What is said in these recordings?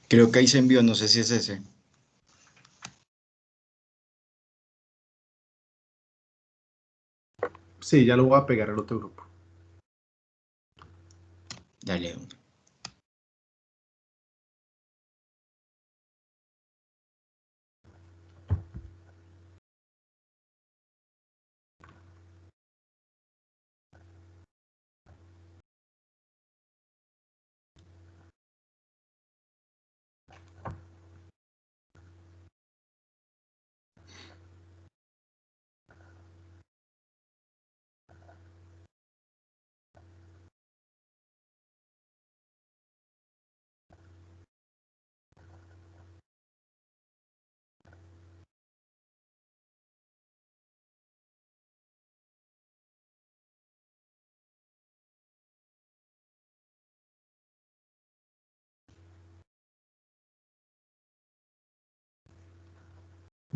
Creo que ahí se envió, no sé si es ese. Sí, ya lo voy a pegar al otro grupo. Dale, hombre.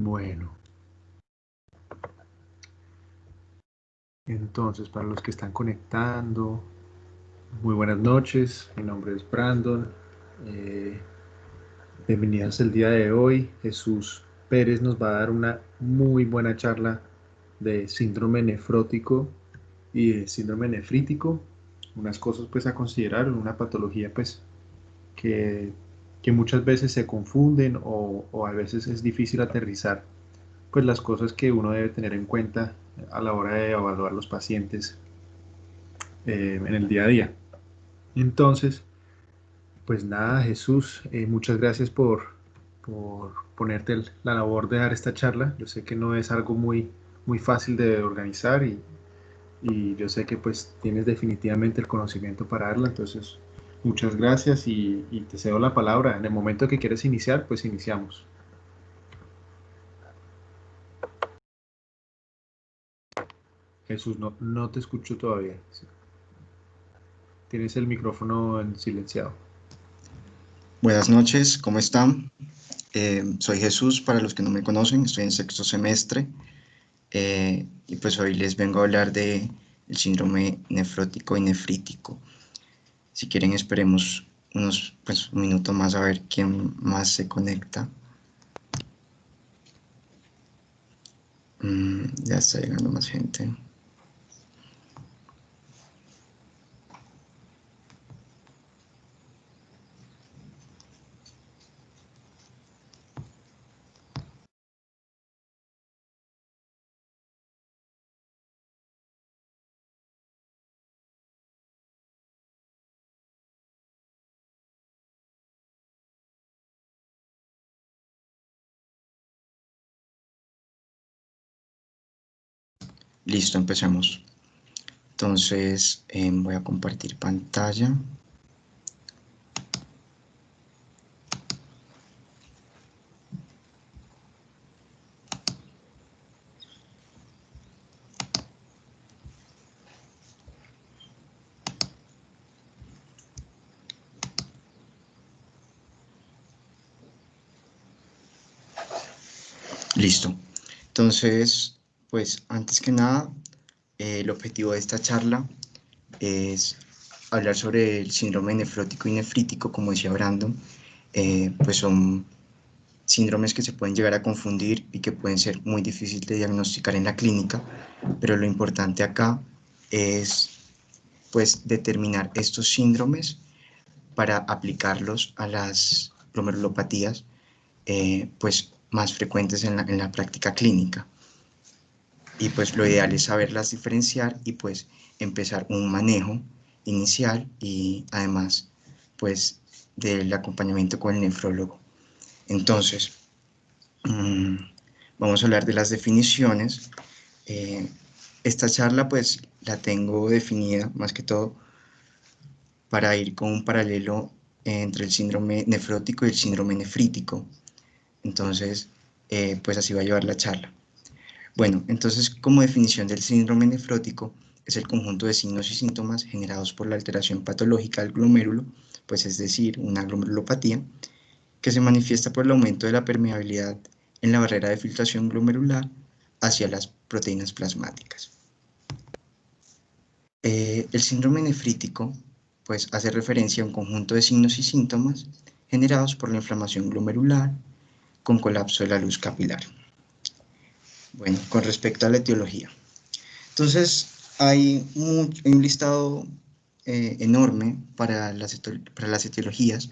Bueno, entonces para los que están conectando, muy buenas noches. Mi nombre es Brandon. Eh, Bienvenidos el día de hoy. Jesús Pérez nos va a dar una muy buena charla de síndrome nefrótico y de síndrome nefrítico. Unas cosas pues a considerar, una patología pues que, que muchas veces se confunden o a veces es difícil aterrizar pues las cosas que uno debe tener en cuenta a la hora de evaluar los pacientes en el día a día. Entonces, pues nada, Jesús, muchas gracias por ponerte la labor de dar esta charla. Yo sé que no es algo muy fácil de organizar y yo sé que pues tienes definitivamente el conocimiento para darla. Entonces, muchas gracias y te cedo la palabra. En el momento que quieres iniciar, pues iniciamos. Jesús, no te escucho todavía. Tienes el micrófono en silenciado. Buenas noches, ¿cómo están? Soy Jesús, para los que no me conocen, estoy en sexto semestre y pues hoy les vengo a hablar de el síndrome nefrótico y nefrítico. Si quieren esperemos pues, un minuto más a ver quién más se conecta. Ya está llegando más gente. Listo, empecemos. Entonces voy a compartir pantalla. Listo. Entonces, pues antes que nada, el objetivo de esta charla es hablar sobre el síndrome nefrótico y nefrítico, como decía Brandon. Pues son síndromes que se pueden llegar a confundir y que pueden ser muy difíciles de diagnosticar en la clínica, pero lo importante acá es pues determinar estos síndromes para aplicarlos a las glomerulopatías pues más frecuentes en la práctica clínica. Y pues lo ideal es saberlas diferenciar y pues empezar un manejo inicial y además pues del acompañamiento con el nefrólogo. Entonces, mmm, vamos a hablar de las definiciones. Eh, esta charla pues la tengo definida más que todo para ir con un paralelo entre el síndrome nefrótico y el síndrome nefrítico. Entonces, pues así va a llevar la charla. Bueno, entonces como definición del síndrome nefrótico es el conjunto de signos y síntomas generados por la alteración patológica del glomérulo, pues es decir, una glomerulopatía, que se manifiesta por el aumento de la permeabilidad en la barrera de filtración glomerular hacia las proteínas plasmáticas. El síndrome nefrítico pues hace referencia a un conjunto de signos y síntomas generados por la inflamación glomerular con colapso de la luz capilar. Bueno, con respecto a la etiología. Entonces, hay un listado enorme para las etiologías,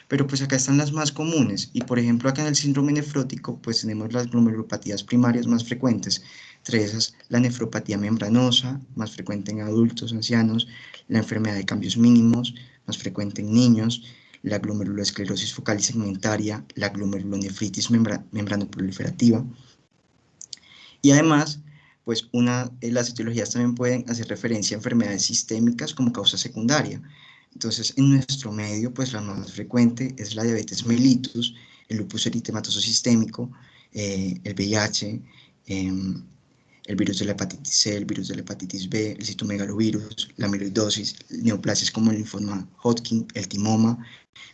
pero pues acá están las más comunes. Y por ejemplo, acá en el síndrome nefrótico, pues tenemos las glomerulopatías primarias más frecuentes. Entre esas, la nefropatía membranosa, más frecuente en adultos, ancianos, la enfermedad de cambios mínimos, más frecuente en niños, la glomerulosclerosis focal y segmentaria, la glomerulonefritis membranoproliferativa. Y además, pues las etiologías también pueden hacer referencia a enfermedades sistémicas como causa secundaria. Entonces, en nuestro medio, pues la más frecuente es la diabetes mellitus, el lupus eritematoso sistémico, el VIH, el virus de la hepatitis C, el virus de la hepatitis B, el citomegalovirus, la amiloidosis, neoplasias como el linfoma Hodgkin, el timoma,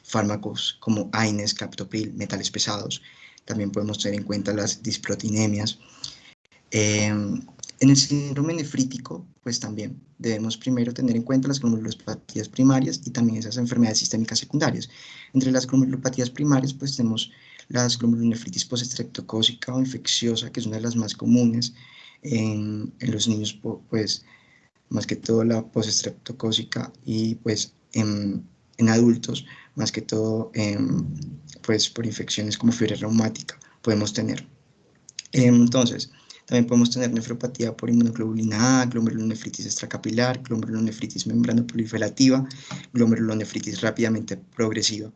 fármacos como AINES, captopril, metales pesados. También podemos tener en cuenta las disproteinemias. En el síndrome nefrítico, pues también debemos primero tener en cuenta las glomerulopatías primarias y también esas enfermedades sistémicas secundarias. Entre las glomerulopatías primarias, pues tenemos las glomerulonefritis postestreptocócica o infecciosa, que es una de las más comunes en los niños, pues más que todo la postestreptocócica, y pues en adultos, más que todo pues por infecciones como fiebre reumática podemos tener. Entonces, también podemos tener nefropatía por inmunoglobulina A, glomerulonefritis extracapilar, glomerulonefritis membranoproliferativa, glomerulonefritis rápidamente progresiva.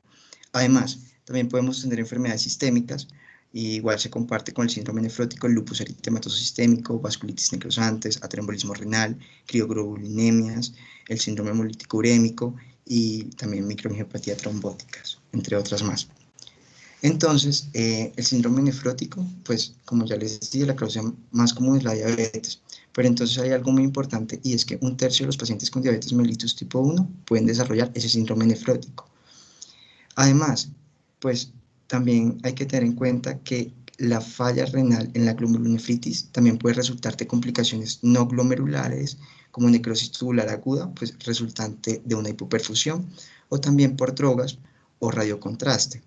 Además, también podemos tener enfermedades sistémicas, y igual se comparte con el síndrome nefrótico, el lupus eritematoso sistémico, vasculitis necrosantes, atrembolismo renal, crioglobulinemias, el síndrome hemolítico urémico y también microangiopatía trombóticas, entre otras más. Entonces, el síndrome nefrótico, pues como ya les decía, la causa más común es la diabetes, pero entonces hay algo muy importante, y es que 1/3 de los pacientes con diabetes mellitus tipo 1 pueden desarrollar ese síndrome nefrótico. Además, pues también hay que tener en cuenta que la falla renal en la glomerulonefritis también puede resultar de complicaciones no glomerulares, como necrosis tubular aguda, pues resultante de una hipoperfusión, o también por drogas o radiocontraste.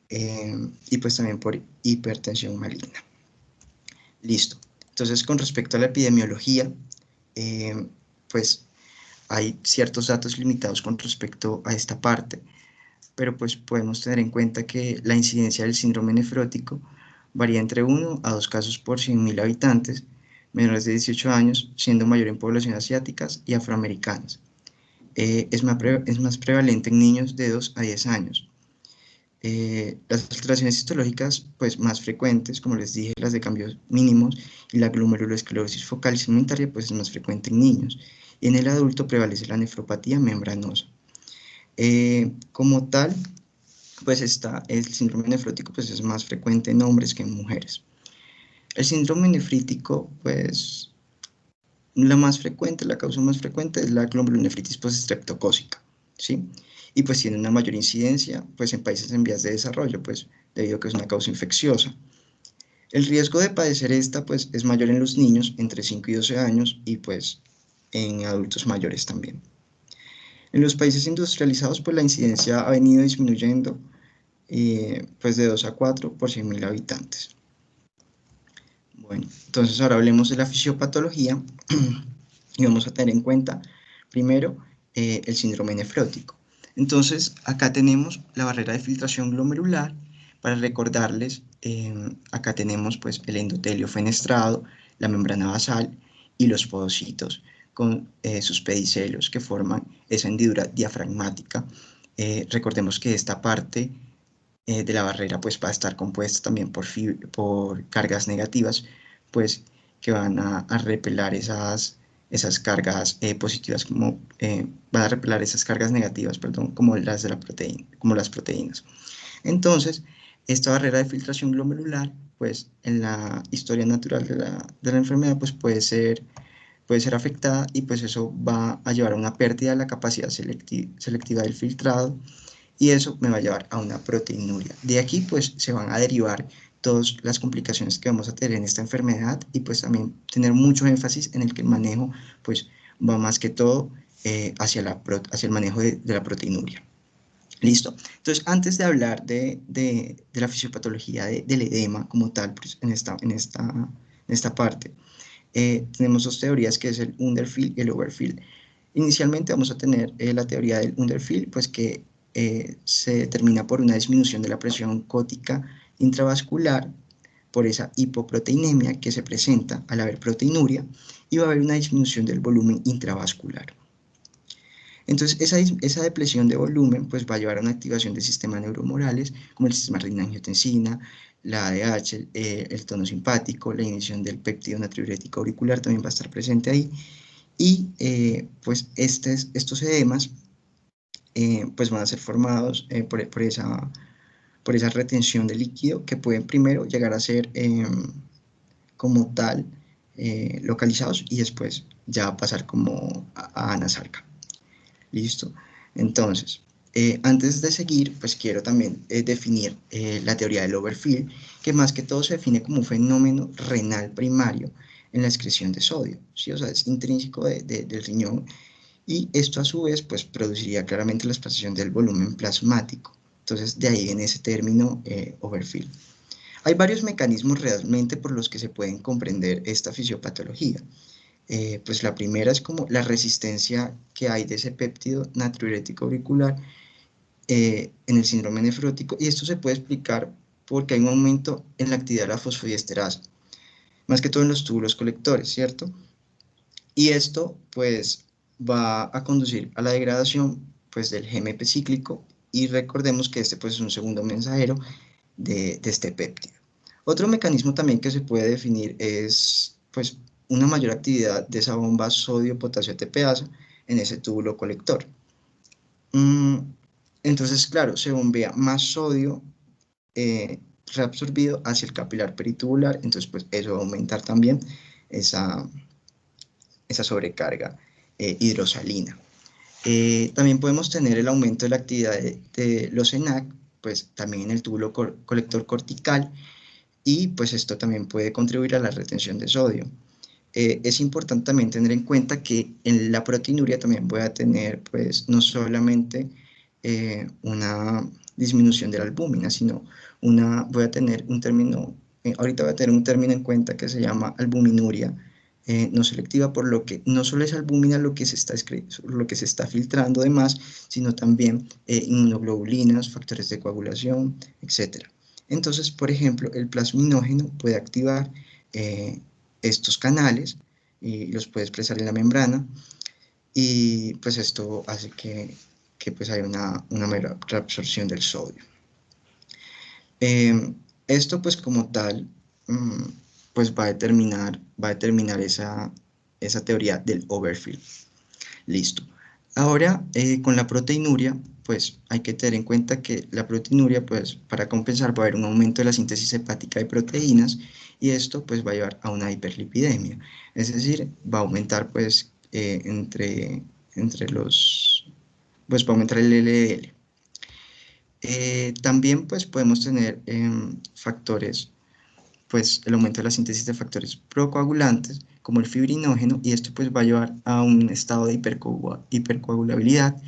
Y pues también por hipertensión maligna. Listo. Entonces, con respecto a la epidemiología, pues hay ciertos datos limitados con respecto a esta parte, pero pues podemos tener en cuenta que la incidencia del síndrome nefrótico varía entre 1 a 2 casos por 100.000 habitantes menores de 18 años, siendo mayor en poblaciones asiáticas y afroamericanas. Es más prevalente en niños de 2 a 10 años. Las alteraciones histológicas pues, más frecuentes, como les dije, las de cambios mínimos, y la glomerulosclerosis focal y segmentaria pues, es más frecuente en niños. Y en el adulto prevalece la nefropatía membranosa. Como tal, pues el síndrome nefrótico pues, es más frecuente en hombres que en mujeres. El síndrome nefrítico, pues la causa más frecuente es la glomerulonefritis postestreptocócica, ¿sí? Y pues tiene una mayor incidencia pues en países en vías de desarrollo, pues debido a que es una causa infecciosa. El riesgo de padecer esta pues es mayor en los niños entre 5 y 12 años, y pues en adultos mayores también. En los países industrializados pues la incidencia ha venido disminuyendo pues de 2 a 4 por 100.000 habitantes. Bueno, entonces ahora hablemos de la fisiopatología y vamos a tener en cuenta primero el síndrome nefrótico. Entonces acá tenemos la barrera de filtración glomerular. Para recordarles, acá tenemos pues el endotelio fenestrado, la membrana basal y los podocitos con sus pedicelios que forman esa hendidura diafragmática. Recordemos que esta parte de la barrera pues va a estar compuesta también por cargas negativas, pues que van a repelar esas cargas positivas, van a repelar esas cargas negativas, perdón, como las de la proteína, como las proteínas. Entonces, esta barrera de filtración glomerular, pues en la historia natural de la enfermedad, pues puede ser afectada, y pues eso va a llevar a una pérdida de la capacidad selectiva del filtrado, y eso me va a llevar a una proteinuria. De aquí pues se van a derivar todas las complicaciones que vamos a tener en esta enfermedad, y pues también tener mucho énfasis en el que el manejo pues va más que todo hacia el manejo de la proteinuria. ¿Listo? Entonces, antes de hablar de la fisiopatología del edema como tal, pues, en esta parte, tenemos dos teorías que es el underfill y el overfill. Inicialmente vamos a tener la teoría del underfill, pues que se determina por una disminución de la presión cótica intravascular por esa hipoproteinemia que se presenta al haber proteinuria y va a haber una disminución del volumen intravascular. Entonces, esa depresión de volumen pues, va a llevar a una activación de sistemas neuromorales, como el sistema renina-angiotensina, la ADH, el tono simpático, la inhibición del péptido natriurético auricular también va a estar presente ahí. Y pues estos edemas pues van a ser formados por esa retención de líquido que pueden primero llegar a ser como tal localizados y después ya pasar como a anasalca. ¿Listo? Entonces, antes de seguir, pues quiero también definir la teoría del overfill, que más que todo se define como un fenómeno renal primario en la excreción de sodio, ¿sí? O sea, es intrínseco del riñón y esto a su vez pues produciría claramente la expansión del volumen plasmático. Entonces, de ahí viene ese término overfill. Hay varios mecanismos realmente por los que se pueden comprender esta fisiopatología. Pues la primera es como la resistencia que hay de ese péptido natriurético auricular en el síndrome nefrótico, y esto se puede explicar porque hay un aumento en la actividad de la fosfodiesterasa, más que todo en los túbulos colectores, ¿cierto? Y esto pues va a conducir a la degradación pues del GMP cíclico, y recordemos que este pues es un segundo mensajero de este péptido. Otro mecanismo también que se puede definir es pues una mayor actividad de esa bomba sodio-potasio ATPasa en ese túbulo colector. Entonces, claro, se bombea más sodio reabsorbido hacia el capilar peritubular, entonces pues eso va a aumentar también esa, esa sobrecarga hidrosalina. También podemos tener el aumento de la actividad de los ENaC, pues también en el túbulo colector cortical, y pues esto también puede contribuir a la retención de sodio. Es importante también tener en cuenta que en la proteinuria también voy a tener pues no solamente una disminución de la albúmina, sino voy a tener un término, ahorita voy a tener un término en cuenta que se llama albuminuria no selectiva, por lo que no solo es albúmina lo que se está filtrando de más, sino también inmunoglobulinas, factores de coagulación, etc. Entonces, por ejemplo, el plasminógeno puede activar estos canales y los puede expresar en la membrana, y pues esto hace que pues haya una mayor reabsorción del sodio. Esto pues como tal pues va a determinar esa teoría del overfill. Listo. Ahora, con la proteinuria, pues hay que tener en cuenta que la proteinuria, pues para compensar va a haber un aumento de la síntesis hepática de proteínas, y esto pues va a llevar a una hiperlipidemia. Es decir, va a aumentar pues entre pues va a aumentar el LDL. También pues podemos tener factores, pues el aumento de la síntesis de factores procoagulantes como el fibrinógeno, y esto pues va a llevar a un estado de hipercoagulabilidad,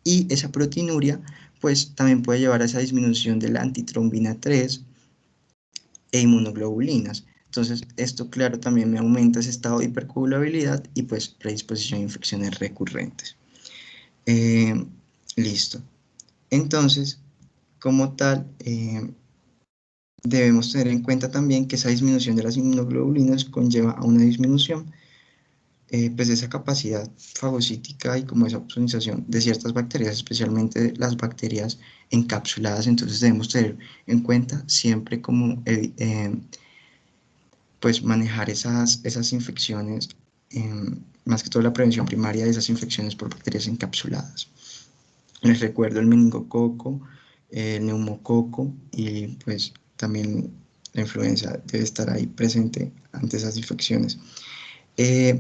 y esa proteinuria pues también puede llevar a esa disminución de la antitrombina 3 e inmunoglobulinas. Entonces esto claro también me aumenta ese estado de hipercoagulabilidad y pues predisposición a infecciones recurrentes. Listo. Entonces, como tal, debemos tener en cuenta también que esa disminución de las inmunoglobulinas conlleva a una disminución pues de esa capacidad fagocítica y como esa opsonización de ciertas bacterias, especialmente las bacterias encapsuladas. Entonces debemos tener en cuenta siempre como pues manejar esas infecciones, más que todo la prevención primaria de esas infecciones por bacterias encapsuladas. Les recuerdo el meningococo, el neumococo, y pues también la influenza debe estar ahí presente ante esas infecciones.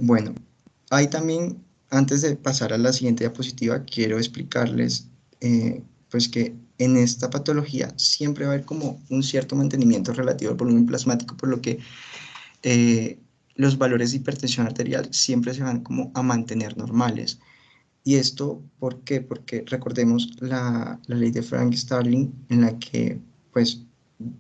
Bueno, ahí también, antes de pasar a la siguiente diapositiva, quiero explicarles pues que en esta patología siempre va a haber como un cierto mantenimiento relativo al volumen plasmático, por lo que los valores de hipertensión arterial siempre se van como a mantener normales. ¿Y esto por qué? Porque recordemos la ley de Frank-Starling, en la que pues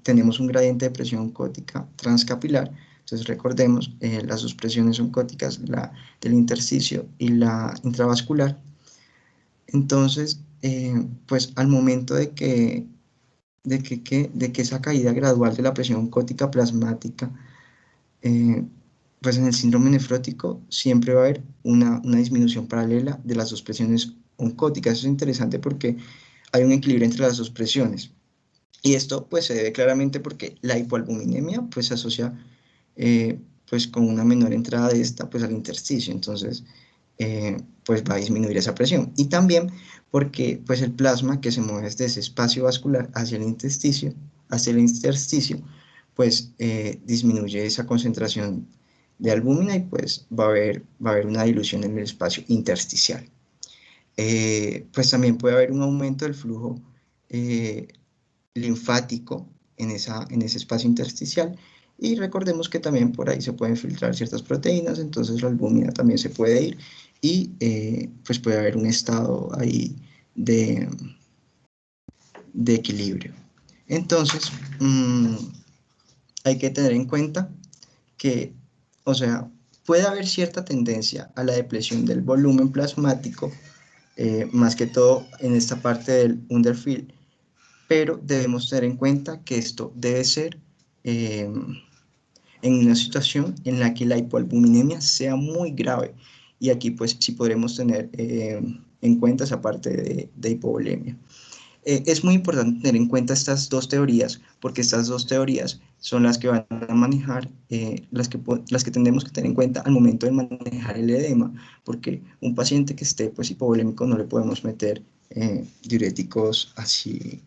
tenemos un gradiente de presión oncótica transcapilar. Entonces recordemos, las dos presiones oncóticas, la del intersticio y la intravascular. Entonces, pues al momento de que esa caída gradual de la presión oncótica plasmática, eh, pues en el síndrome nefrótico siempre va a haber una disminución paralela de las dos presiones oncóticas. Eso es interesante porque hay un equilibrio entre las dos presiones. Y esto pues se debe claramente porque la hipoalbuminemia pues se asocia eh, pues con una menor entrada de esta pues al intersticio. Entonces pues va a disminuir esa presión. Y también porque pues el plasma que se mueve desde ese espacio vascular hacia el intersticio, pues disminuye esa concentración de albúmina y pues va a haber una dilución en el espacio intersticial. Pues también puede haber un aumento del flujo eh, linfático en ese espacio intersticial. Y recordemos que también por ahí se pueden filtrar ciertas proteínas, entonces la albúmina también se puede ir y pues puede haber un estado ahí de, de equilibrio. Entonces, hay que tener en cuenta que, o sea, puede haber cierta tendencia a la depresión del volumen plasmático, más que todo en esta parte del underfield, pero debemos tener en cuenta que esto debe ser eh, en una situación en la que la hipoalbuminemia sea muy grave. Y aquí pues sí podremos tener en cuenta esa parte de hipovolemia. Es muy importante tener en cuenta estas dos teorías, porque estas dos teorías son las que van a manejar, las que tendremos que tener en cuenta al momento de manejar el edema, porque un paciente que esté pues hipovolémico no le podemos meter diuréticos así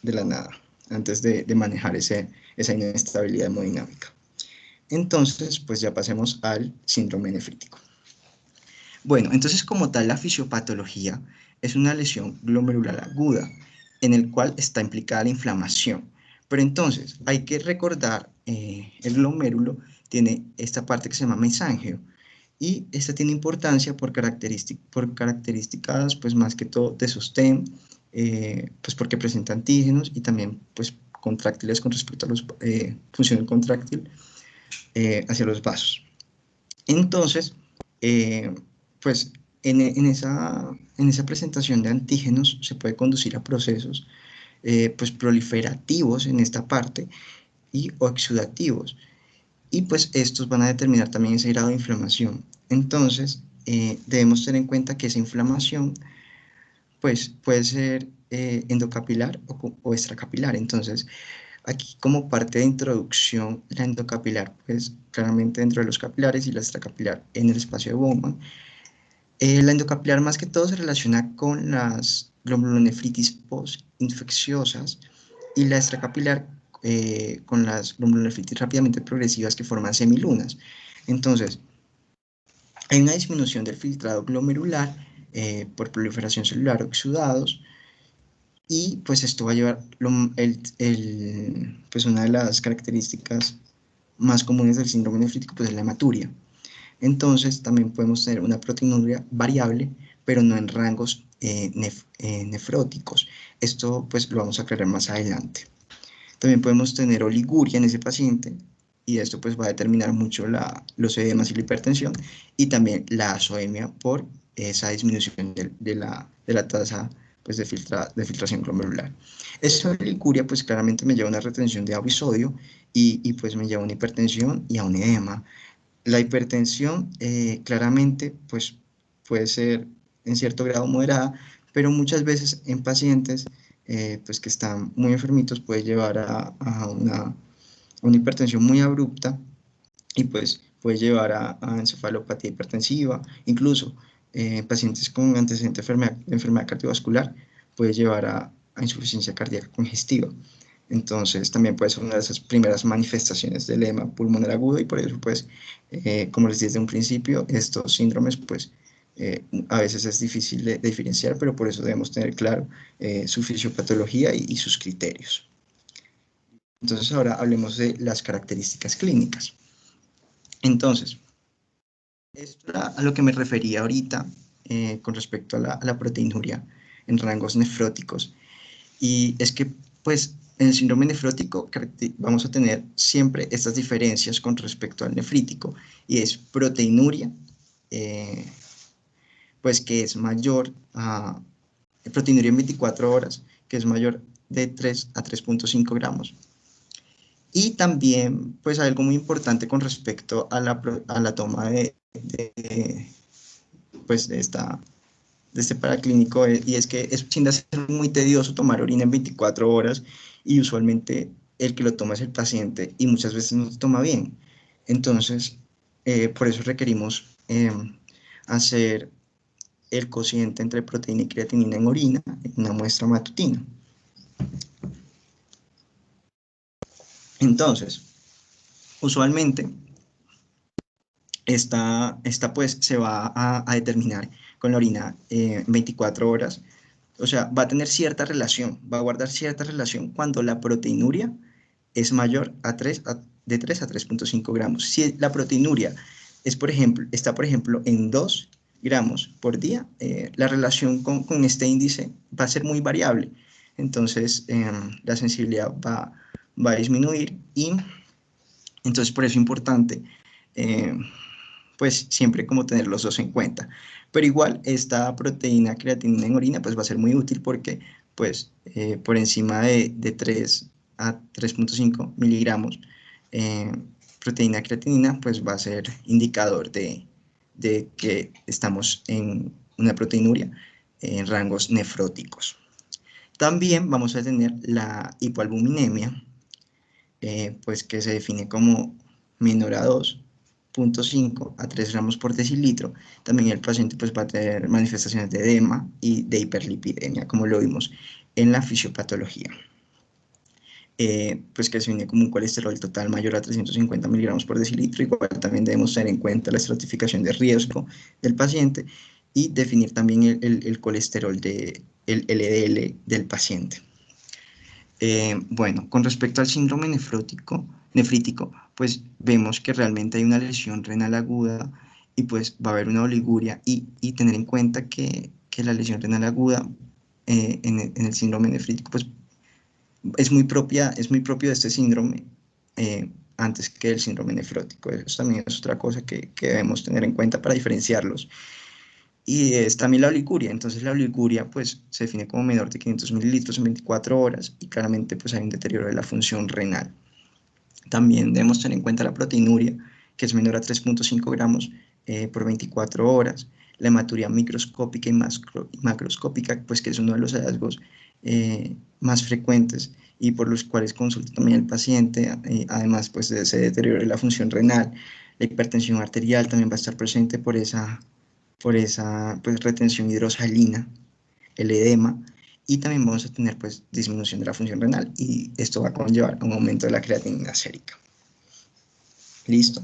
de la nada, antes de manejar esa inestabilidad hemodinámica. Entonces, pues ya pasemos al síndrome nefrítico. Bueno, entonces como tal la fisiopatología es una lesión glomerular aguda en el cual está implicada la inflamación. Pero entonces hay que recordar, el glomérulo tiene esta parte que se llama mesángeo y esta tiene importancia por características pues más que todo de sostén, pues porque presenta antígenos y también pues contráctiles con respecto a la función contráctil hacia los vasos. Entonces, eh, pues en esa presentación de antígenos se puede conducir a procesos pues proliferativos en esta parte y oxidativos. Y pues estos van a determinar también ese grado de inflamación. Entonces, debemos tener en cuenta que esa inflamación pues puede ser endocapilar o extracapilar. Entonces, aquí como parte de introducción, la endocapilar, pues claramente dentro de los capilares y la extracapilar en el espacio de Bowman. La endocapilar más que todo se relaciona con las glomulonefritis postinfecciosas y la extracapilar con las glomulonefritis rápidamente progresivas que forman semilunas. Entonces, hay una disminución del filtrado glomerular por proliferación celular o exudados, y pues esto va a llevar, pues una de las características más comunes del síndrome nefrítico pues es la hematuria. Entonces también podemos tener una proteinuria variable, pero no en rangos nefróticos. Esto pues lo vamos a aclarar más adelante. También podemos tener oliguria en ese paciente y esto pues va a determinar mucho los edemas y la hipertensión y también la azoemia por esa disminución de la tasa pues, de filtración glomerular. Esta oliguria pues claramente me lleva a una retención de agua y sodio y pues me lleva a una hipertensión y a un edema. La hipertensión claramente pues puede ser en cierto grado moderada, pero muchas veces en pacientes pues que están muy enfermitos puede llevar a una hipertensión muy abrupta y pues puede llevar a encefalopatía hipertensiva, incluso pacientes con antecedente de enfermedad cardiovascular puede llevar a insuficiencia cardíaca congestiva. Entonces también puede ser una de esas primeras manifestaciones del edema pulmonar agudo y por eso pues, como les dije desde un principio, estos síndromes pues a veces es difícil de diferenciar, pero por eso debemos tener claro su fisiopatología y sus criterios. Entonces ahora hablemos de las características clínicas. Entonces, esto era a lo que me refería ahorita con respecto a la proteinuria en rangos nefróticos. Y es que, pues, en el síndrome nefrótico vamos a tener siempre estas diferencias con respecto al nefrítico, y es proteinuria, pues que es mayor a proteinuria en 24 horas, que es mayor de 3 a 3.5 gramos. Y también, pues, algo muy importante con respecto a la toma pues, de este paraclínico, y es que tiende a ser muy tedioso tomar orina en 24 horas, y usualmente el que lo toma es el paciente, y muchas veces no se toma bien. Entonces, por eso requerimos hacer el cociente entre proteína y creatinina en orina en una muestra matutina. Entonces, usualmente esta pues se va a determinar con la orina 24 horas. O sea, va a tener cierta relación, va a guardar cierta relación cuando la proteinuria es mayor de 3 a 3.5 gramos. Si la proteinuria está, por ejemplo, en 2 gramos por día, la relación con este índice va a ser muy variable. Entonces, la sensibilidad va a disminuir, y entonces por eso es importante, eh, pues siempre como tener los dos en cuenta. Pero igual esta proteína creatinina en orina pues va a ser muy útil, porque pues por encima de 3 a 3.5 miligramos, eh, proteína creatinina pues va a ser indicador de que estamos en una proteinuria en rangos nefróticos. También vamos a tener la hipoalbuminemia, pues que se define como menor a 2.5 a 3 gramos por decilitro. También el paciente pues va a tener manifestaciones de edema y de hiperlipidemia, como lo vimos en la fisiopatología. Pues que se define como un colesterol total mayor a 350 miligramos por decilitro. Igual también debemos tener en cuenta la estratificación de riesgo del paciente, y definir también el colesterol el LDL del paciente. Bueno, con respecto al síndrome nefrítico, pues vemos que realmente hay una lesión renal aguda, y pues va a haber una oliguria, y tener en cuenta que la lesión renal aguda en el síndrome nefrítico pues es muy propio de este síndrome, antes que el síndrome nefrótico. Eso también es otra cosa que debemos tener en cuenta para diferenciarlos. Y es también la oliguria. Entonces la oliguria pues se define como menor de 500 mililitros en 24 horas, y claramente pues hay un deterioro de la función renal. También debemos tener en cuenta la proteinuria, que es menor a 3.5 gramos por 24 horas. La hematuria microscópica y macroscópica, pues que es uno de los hallazgos más frecuentes y por los cuales consulta también el paciente, además pues de ese deterioro de la función renal. La hipertensión arterial también va a estar presente por esa pues, retención hidrosalina, el edema, y también vamos a tener pues disminución de la función renal, y esto va a conllevar un aumento de la creatinina sérica. Listo.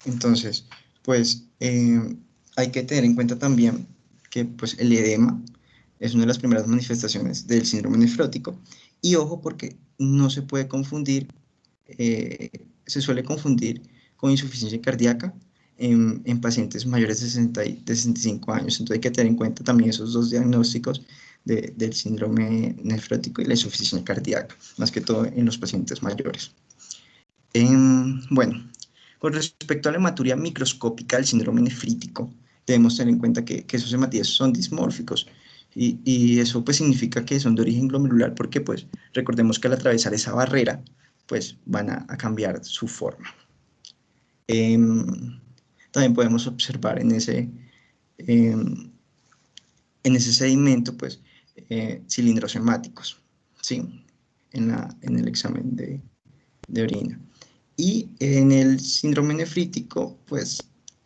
Entonces, pues hay que tener en cuenta también que pues el edema es una de las primeras manifestaciones del síndrome nefrótico, y ojo, porque no se puede confundir, se suele confundir con insuficiencia cardíaca en pacientes mayores de 65 años. Entonces hay que tener en cuenta también esos dos diagnósticos del síndrome nefrótico y la insuficiencia cardíaca, más que todo en los pacientes mayores. Bueno, con respecto a la hematuria microscópica del síndrome nefrítico, debemos tener en cuenta que esos hematíes son dismórficos, y eso pues significa que son de origen glomerular, porque pues recordemos que al atravesar esa barrera pues van a cambiar su forma. También podemos observar en ese sedimento pues cilindros hemáticos, ¿sí? En el examen de orina. Y en el síndrome nefrítico, pues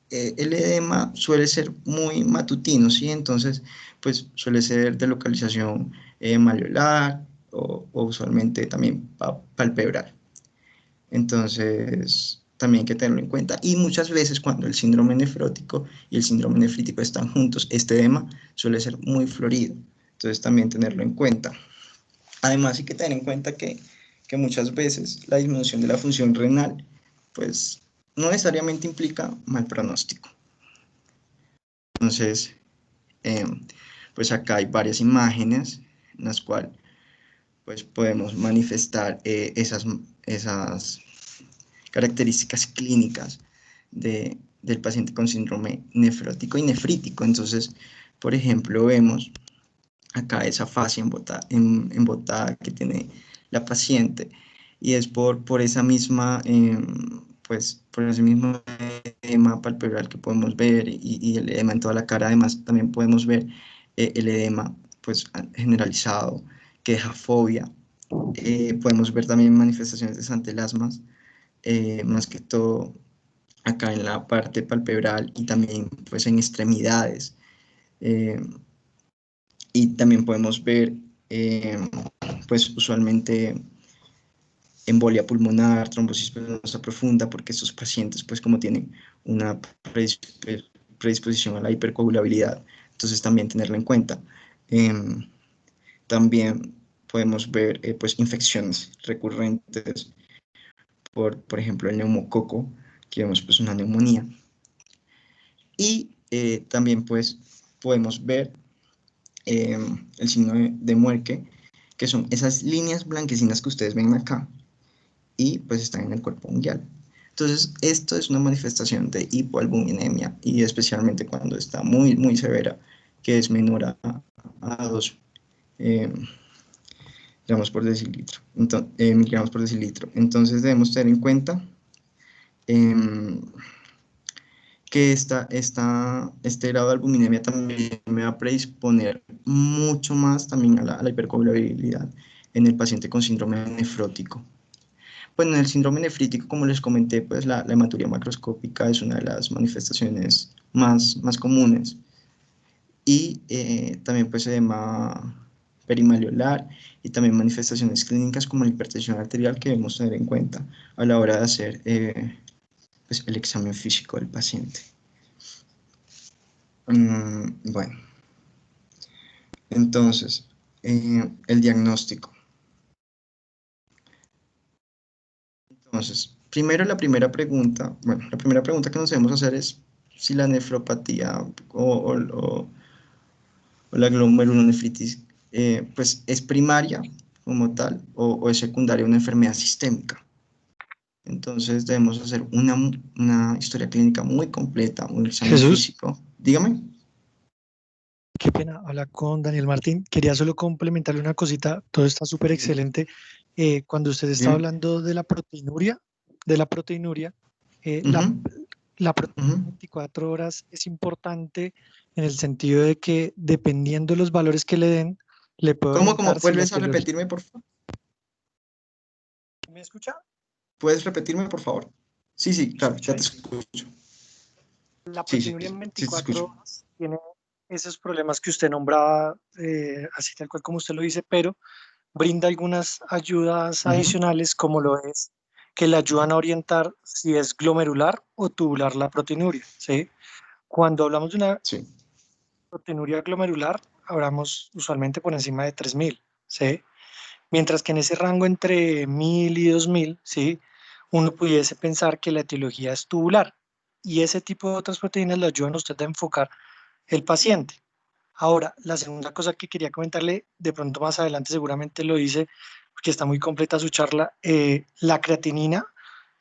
el edema suele ser muy matutino, ¿sí? Entonces, pues suele ser de localización malleolar, o usualmente también palpebral. Entonces, también hay que tenerlo en cuenta. Y muchas veces cuando el síndrome nefrótico y el síndrome nefrítico están juntos, este edema suele ser muy florido. Entonces, también tenerlo en cuenta. Además, hay que tener en cuenta que muchas veces la disminución de la función renal, pues no necesariamente implica mal pronóstico. Entonces, pues acá hay varias imágenes en las cuales pues podemos manifestar esas características clínicas del paciente con síndrome nefrótico y nefrítico. Entonces, por ejemplo, vemos acá esa fascia embotada que tiene la paciente, y es por esa misma, pues por ese mismo edema palpebral que podemos ver, y el edema en toda la cara. Además también podemos ver el edema pues generalizado que deja fobia. Podemos ver también manifestaciones de santelasmas, más que todo acá en la parte palpebral y también pues en extremidades. Eh, y también podemos ver eh, pues usualmente embolia pulmonar, trombosis venosa profunda, porque estos pacientes pues como tienen una predisposición a la hipercoagulabilidad, entonces también tenerlo en cuenta. También podemos ver pues infecciones recurrentes por ejemplo el neumococo, que vemos pues una neumonía. Y también pues podemos ver el signo de Muerque, que son esas líneas blanquecinas que ustedes ven acá, y pues están en el cuerpo unguial. Entonces, esto es una manifestación de hipoalbuminemia, y especialmente cuando está muy, muy severa, que es menor a 2 eh, gramos por decilitro. Entonces, miligramos por decilitro. Entonces, debemos tener en cuenta eh, que este grado de albuminemia también me va a predisponer mucho más también a la hipercoagulabilidad en el paciente con síndrome nefrótico. Bueno, en el síndrome nefrítico, como les comenté, pues la hematuria macroscópica es una de las manifestaciones más comunes, y también pues edema perimalleolar, y también manifestaciones clínicas como la hipertensión arterial, que debemos tener en cuenta a la hora de hacer pues, el examen físico del paciente. Bueno, entonces, el diagnóstico. Entonces, primero la primera pregunta que nos debemos hacer es si la nefropatía o la glomerulonefritis pues es primaria como tal, o es secundaria a una enfermedad sistémica. Entonces debemos hacer una historia clínica muy completa, un examen Jesús, físico. Dígame. qué pena hablar con Daniel Martín. Quería solo complementarle una cosita. Todo está súper Sí, excelente. Cuando usted está dime. hablando de la proteinuria, eh, la, Ujú, la proteinuria ujú. 24 horas es importante en el sentido de que dependiendo de los valores que le den, le puede ¿Cómo orientar si la vuelves a etiología. repetirme, por favor? ¿Me escucha? ¿Puedes repetirme, por favor? Sí, sí, ¿Me claro, escucha ya te ahí? escucho. La Sí, sí, proteinuria en sí te 24 escucho. horas tiene esos problemas que usted nombraba, así tal cual como usted lo dice, pero brinda algunas ayudas Ujú. adicionales, como lo es que le ayudan a orientar si es glomerular o tubular la proteinuria, ¿sí? Cuando hablamos de una Sí. proteinuria glomerular, hablamos usualmente por encima de 3000, ¿sí? Mientras que en ese rango entre 1000 y 2000, ¿sí? Uno pudiese pensar que la etiología es tubular, y ese tipo de otras proteínas le ayudan a usted a enfocar el paciente. Ahora, la segunda cosa que quería comentarle, de pronto más adelante seguramente lo hice, porque está muy completa su charla, la creatinina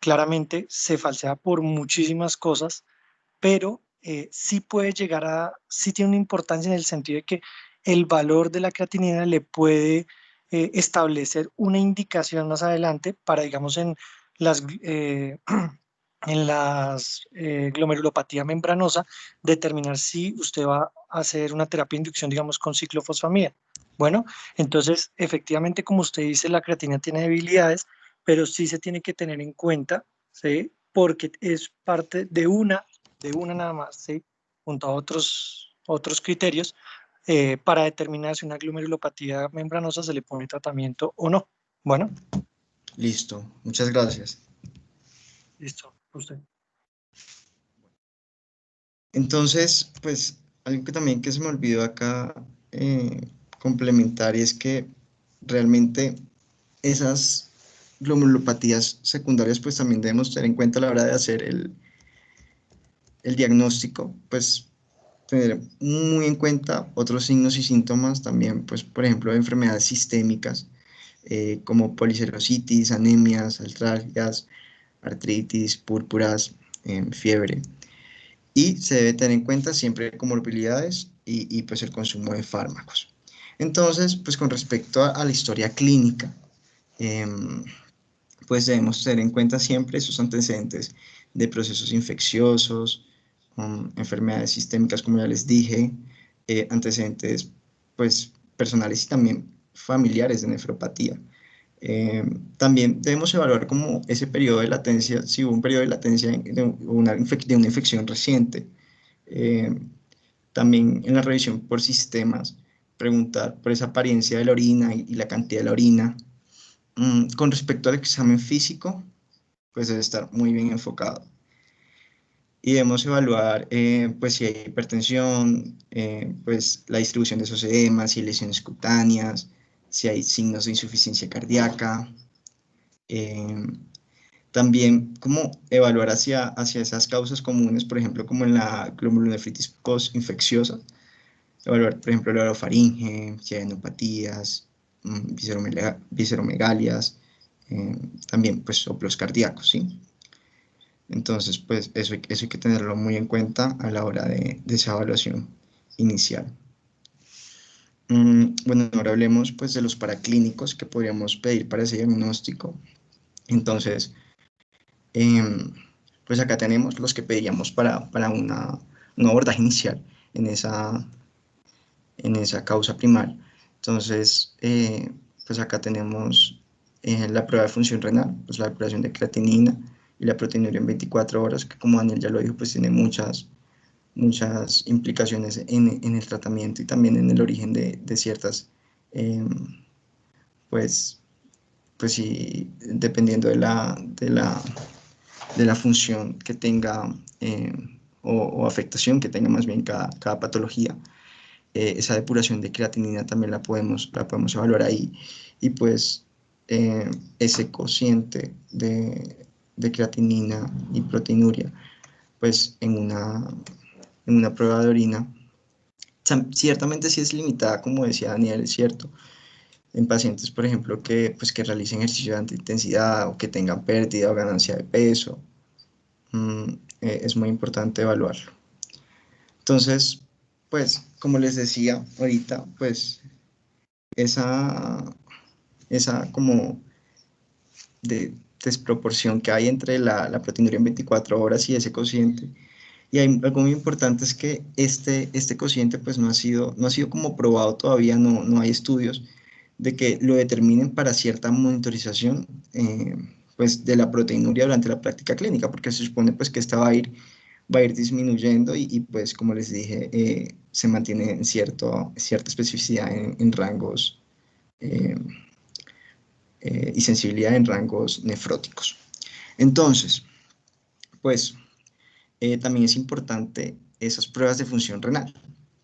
claramente se falsea por muchísimas cosas, pero sí puede llegar sí tiene una importancia en el sentido de que el valor de la creatinina le puede establecer una indicación más adelante para, digamos, las, eh, en las glomerulopatía membranosa, determinar si usted va a hacer una terapia de inducción, digamos, con ciclofosfamida. Bueno, entonces, efectivamente, como usted dice, la creatina tiene debilidades, pero sí se tiene que tener en cuenta, ¿sí? Porque es parte de una nada más, ¿sí? Junto a otros criterios, para determinar si una glomerulopatía membranosa se le pone tratamiento o no. Bueno, Listo, muchas gracias. listo, usted. Entonces, pues algo que también que se me olvidó acá complementar, y es que realmente esas glomerulopatías secundarias pues también debemos tener en cuenta a la hora de hacer el diagnóstico, pues tener muy en cuenta otros signos y síntomas también, pues, por ejemplo, de enfermedades sistémicas, como policerositis, anemias, artralgias, artritis, púrpuras, fiebre. Y se debe tener en cuenta siempre comorbilidades y pues el consumo de fármacos. Entonces, pues con respecto a la historia clínica, pues debemos tener en cuenta siempre esos antecedentes de procesos infecciosos, enfermedades sistémicas, como ya les dije, antecedentes pues personales y también familiares de nefropatía. También debemos evaluar como ese periodo de latencia, si hubo un periodo de latencia de una infección reciente. Eh, También en la revisión por sistemas, preguntar por esa apariencia de la orina y la cantidad de la orina. Con respecto al examen físico, pues debe estar muy bien enfocado. Y debemos evaluar pues si hay hipertensión, pues la distribución de esos edemas, si hay lesiones cutáneas, si hay signos de insuficiencia cardíaca. eh, También como evaluar hacia esas causas comunes, por ejemplo, como en la glomerulonefritis postinfecciosa, evaluar, por ejemplo, la orofaringe, si hay enopatías, visceromegalias, también pues soplos cardíacos, ¿sí? Entonces, pues eso hay que tenerlo muy en cuenta a la hora de esa evaluación inicial. Bueno, ahora hablemos pues de los paraclínicos que podríamos pedir para ese diagnóstico. Entonces, em, pues acá tenemos los que pediríamos para un abordaje inicial en esa causa primaria. Entonces, pues acá tenemos la prueba de función renal, pues la depuración de creatinina y la proteinuria en 24 horas, que como Daniel ya lo dijo, pues tiene muchas implicaciones en el tratamiento y también en el origen de ciertas, eh, pues, pues sí, dependiendo de la función que tenga o afectación que tenga más bien cada patología. Esa depuración de creatinina también la podemos evaluar ahí. Y pues ese cociente de creatinina y proteinuria, pues en una prueba de orina, ciertamente sí es limitada, como decía Daniel, es cierto, en pacientes, por ejemplo, que realicen ejercicio de alta intensidad o que tengan pérdida o ganancia de peso, es muy importante evaluarlo. Entonces, pues, como les decía ahorita, pues esa, esa como desproporción que hay entre la proteinuria en 24 horas y ese cociente. Y hay algo muy importante es que este cociente pues no ha sido como probado todavía, no hay estudios de que lo determinen para cierta monitorización pues de la proteinuria durante la práctica clínica, porque se supone pues que esta va a ir disminuyendo y, pues como les dije, se mantiene en cierta especificidad en rangos eh, y sensibilidad en rangos nefróticos. Entonces, pues también es importante esas pruebas de función renal.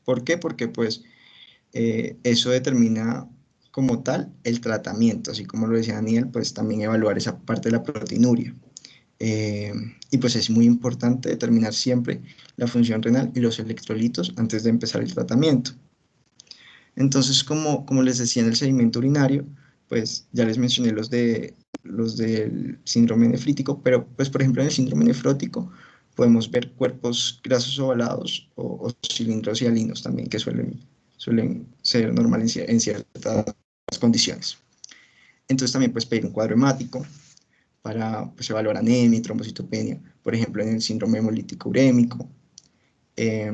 ¿Por qué? Porque pues eso determina como tal el tratamiento, así como lo decía Daniel, pues también evaluar esa parte de la proteinuria. Y pues es muy importante determinar siempre la función renal y los electrolitos antes de empezar el tratamiento. Entonces, como les decía en el sedimento urinario, pues ya les mencioné los del síndrome nefrítico, pero pues por ejemplo en el síndrome nefrótico podemos ver cuerpos grasos ovalados o cilindros hialinos también que suelen ser normales en ciertas condiciones. Entonces también puedes pedir un cuadro hemático para pues, evaluar anemia y trombocitopenia, por ejemplo en el síndrome hemolítico urémico. Eh,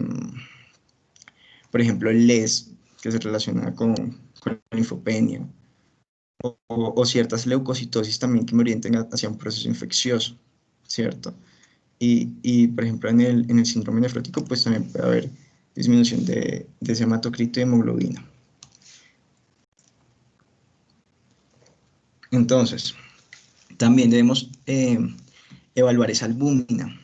por ejemplo el LES, que se relaciona con linfopenia, o ciertas leucocitosis también que me orienten hacia un proceso infeccioso, ¿cierto? Por ejemplo, en el síndrome nefrótico, pues también puede haber disminución de ese hematocrito y hemoglobina. Entonces, también debemos evaluar esa albúmina.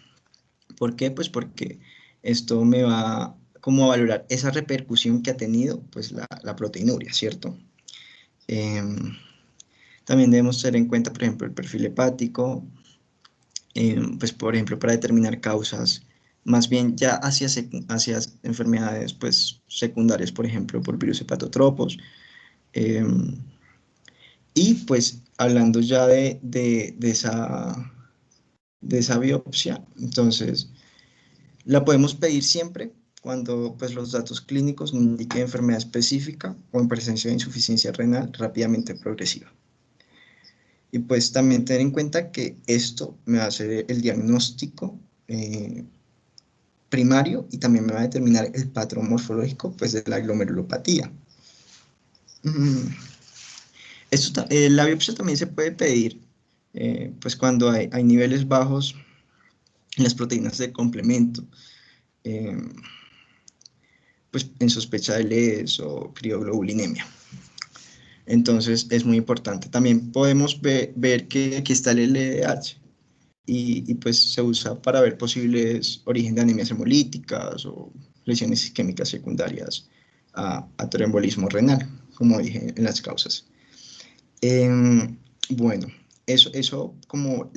¿Por qué? Pues porque esto me va como a valorar esa repercusión que ha tenido pues la proteinuria, ¿cierto? También debemos tener en cuenta, por ejemplo, el perfil hepático, pues por ejemplo, para determinar causas más bien ya hacia enfermedades pues, secundarias, por ejemplo, por virus hepatotropos. Y pues hablando ya de esa biopsia, entonces la podemos pedir siempre cuando pues, los datos clínicos nos indiquen enfermedad específica o en presencia de insuficiencia renal rápidamente progresiva. Y pues también tener en cuenta que esto me va a hacer el diagnóstico primario y también me va a determinar el patrón morfológico pues, de la glomerulopatía. La biopsia también se puede pedir pues cuando hay niveles bajos en las proteínas de complemento, eh, pues en sospecha de LES o crioglobulinemia. Entonces es muy importante. También podemos ver que aquí está el LDH y pues se usa para ver posibles orígenes de anemias hemolíticas o lesiones isquémicas secundarias a tromboembolismo renal, como dije en las causas. Bueno, eso como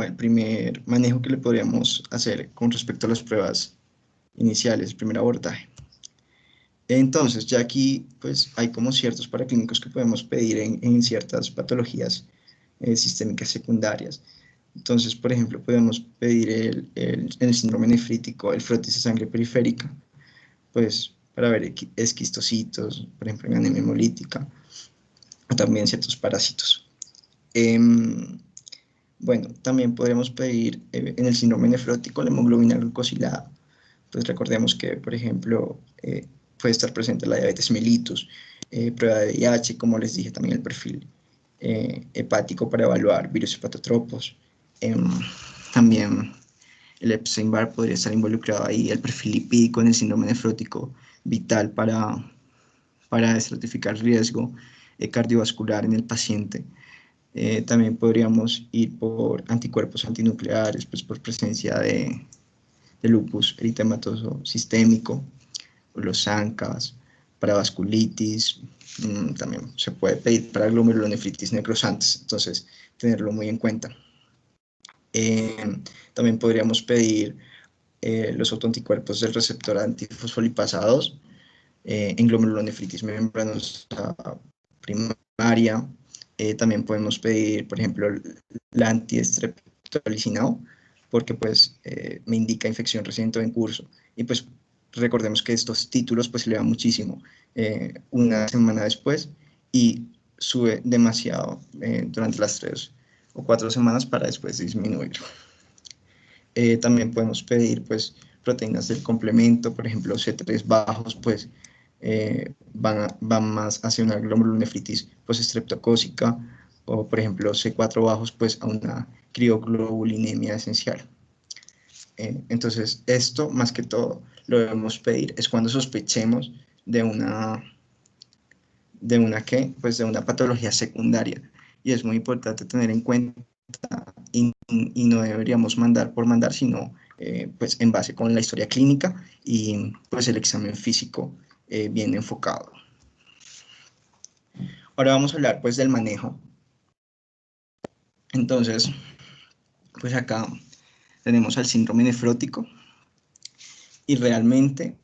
el primer manejo que le podríamos hacer con respecto a las pruebas iniciales, el primer abordaje. Entonces, ya aquí pues hay como ciertos paraclínicos que podemos pedir en ciertas patologías sistémicas secundarias. Entonces, por ejemplo, podemos pedir en el síndrome nefrítico el frotis de sangre periférica, pues para ver esquistocitos, por ejemplo, en anemia hemolítica, o también ciertos parásitos. Bueno, también podríamos pedir en el síndrome nefrótico la hemoglobina glucosilada. Pues recordemos que, por ejemplo, puede estar presente la diabetes mellitus, prueba de VIH, como les dije, también el perfil hepático para evaluar virus hepatotropos. También el Epstein-Barr podría estar involucrado ahí, el perfil lipídico en el síndrome nefrótico, vital para estratificar riesgo cardiovascular en el paciente. También podríamos ir por anticuerpos antinucleares, pues por presencia de lupus eritematoso sistémico, o los ANCAs, para vasculitis, también se puede pedir para glomerulonefritis necrosantes, entonces tenerlo muy en cuenta. También podríamos pedir los autoanticuerpos del receptor antifosfolipasa 2 en glomerulonefritis membranosa primaria. También podemos pedir, por ejemplo, la antiestreptolicina O, porque pues me indica infección reciente o en curso. Y pues recordemos que estos títulos pues se elevan muchísimo una semana después y sube demasiado durante las 3 o 4 semanas para después disminuir. También podemos pedir pues proteínas del complemento, por ejemplo C3 bajos, pues van más hacia una glomerulonefritis postestreptocócica, o por ejemplo C4 bajos pues a una crioglobulinemia esencial. Entonces esto más que todo lo debemos pedir es cuando sospechemos de una pues de una patología secundaria, y es muy importante tener en cuenta y no deberíamos mandar por mandar, sino pues en base con la historia clínica y pues el examen físico bien enfocado. Ahora vamos a hablar pues del manejo. Entonces, pues acá tenemos al síndrome nefrótico y realmente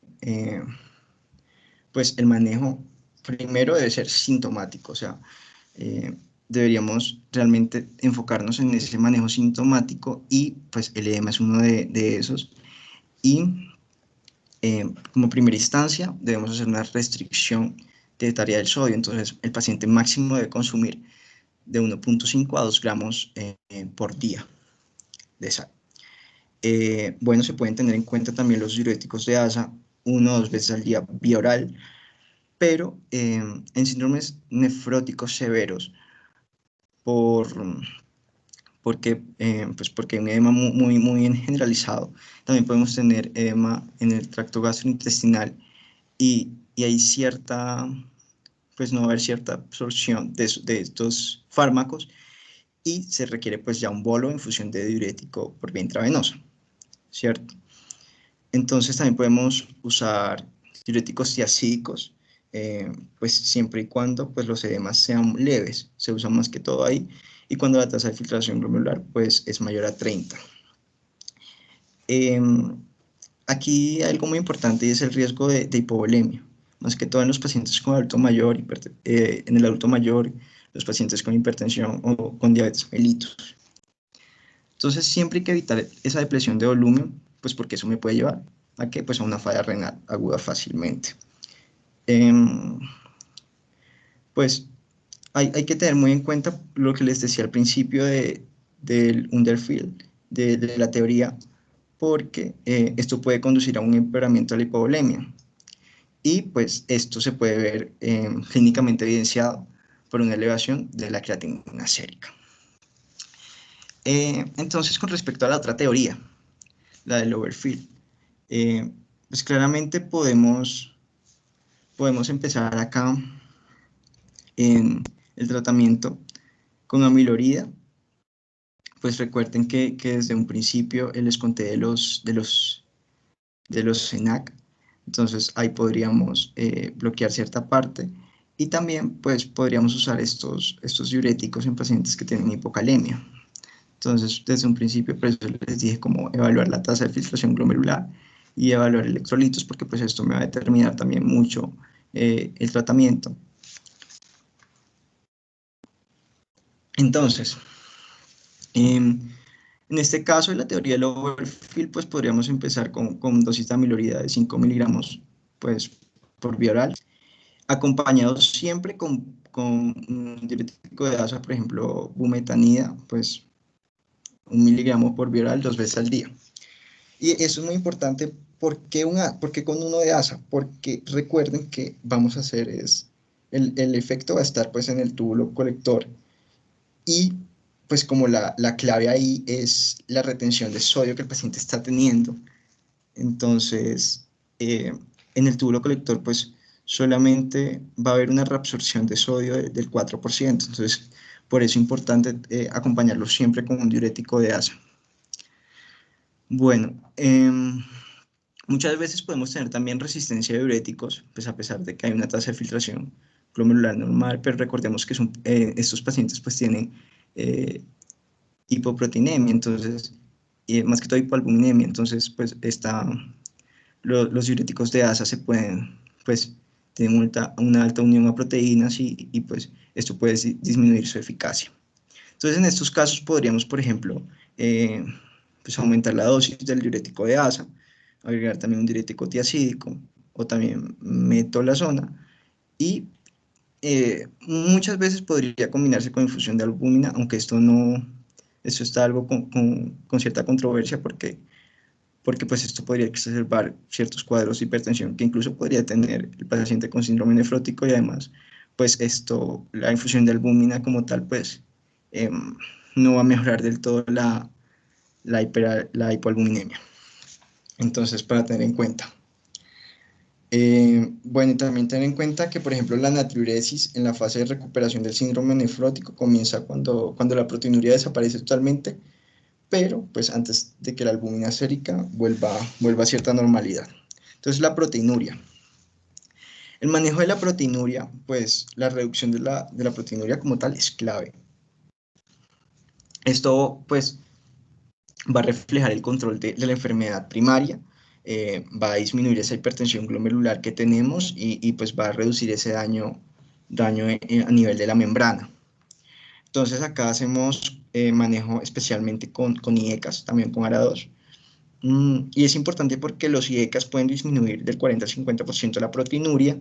pues el manejo primero debe ser sintomático, o sea, deberíamos realmente enfocarnos en ese manejo sintomático y pues el edema es uno de esos. Y como primera instancia debemos hacer una restricción dietaria del sodio, entonces el paciente máximo debe consumir de 1.5 a 2 gramos por día de sal. Bueno, se pueden tener en cuenta también los diuréticos de asa 1 o 2 veces al día vía oral, pero en síndromes nefróticos severos porque hay un edema muy generalizado. También podemos tener edema en el tracto gastrointestinal y hay pues no va a haber cierta absorción de estos fármacos y se requiere pues ya un bolo en infusión de diurético por vía intravenosa, ¿cierto? Entonces también podemos usar diuréticos tiacídicos, pues siempre y cuando pues los edemas sean leves, se usa más que todo ahí, y cuando la tasa de filtración glomerular pues es mayor a 30. Aquí hay algo muy importante y es el riesgo de hipovolemia, más que todo en los pacientes con adulto mayor, en el adulto mayor, los pacientes con hipertensión o con diabetes mellitus. Entonces siempre hay que evitar esa depresión de volumen, pues porque eso me puede llevar a que pues a una falla renal aguda fácilmente. Pues hay que tener muy en cuenta lo que les decía al principio del Underfield, de la teoría, porque esto puede conducir a un empeoramiento de la hipovolemia. Y pues esto se puede ver clínicamente evidenciado por una elevación de la creatinina sérica. Entonces, con respecto a la otra teoría, la del Overfield, pues claramente podemos empezar acá en el tratamiento con amilorida. Pues recuerden que desde un principio les conté de los CENAC, entonces ahí podríamos bloquear cierta parte y también pues podríamos usar estos diuréticos en pacientes que tienen hipocalemia. Entonces desde un principio por eso les dije cómo evaluar la tasa de filtración glomerular y evaluar electrolitos, porque pues esto me va a determinar también mucho el tratamiento. Entonces, en este caso, en la teoría del Overfield, pues podríamos empezar con dosis de amilorida de 5 miligramos pues, por vía oral, acompañados siempre con un diurético de asa, por ejemplo, bumetanida, pues 1 miligramo por vía oral 2 veces al día. Y eso es muy importante. ¿Por qué con uno de asa? Porque recuerden que vamos a hacer el efecto va a estar pues en el túbulo colector y pues como la clave ahí es la retención de sodio que el paciente está teniendo. Entonces, en el túbulo colector pues solamente va a haber una reabsorción de sodio del 4%. Entonces, por eso es importante acompañarlo siempre con un diurético de asa. Bueno, muchas veces podemos tener también resistencia a diuréticos, pues a pesar de que hay una tasa de filtración glomerular normal, pero recordemos que estos pacientes pues tienen hipoproteinemia, entonces, más que todo hipoalbuminemia, entonces pues los diuréticos de asa se pueden, pues, tienen una alta unión a proteínas y pues esto puede disminuir su eficacia. Entonces en estos casos podríamos, por ejemplo, pues aumentar la dosis del diurético de asa, agregar también un diurético tiacídico o también metolazona y muchas veces podría combinarse con infusión de albúmina, aunque esto está algo con cierta controversia porque pues esto podría exacerbar ciertos cuadros de hipertensión que incluso podría tener el paciente con síndrome nefrótico y además pues la infusión de albúmina como tal pues no va a mejorar del todo la hipoalbuminemia. Entonces, para tener en cuenta. Bueno, y también tener en cuenta que, por ejemplo, la natriuresis en la fase de recuperación del síndrome nefrótico comienza cuando la proteinuria desaparece totalmente, pero pues antes de que la albúmina sérica vuelva a cierta normalidad. Entonces, la proteinuria. El manejo de la proteinuria, pues la reducción de la proteinuria como tal es clave. Esto, pues, va a reflejar el control de la enfermedad primaria, va a disminuir esa hipertensión glomerular que tenemos y pues va a reducir ese daño a nivel de la membrana. Entonces acá hacemos manejo especialmente con IECAS, también con ARA2. Y es importante porque los IECAS pueden disminuir del 40 al 50% la proteinuria,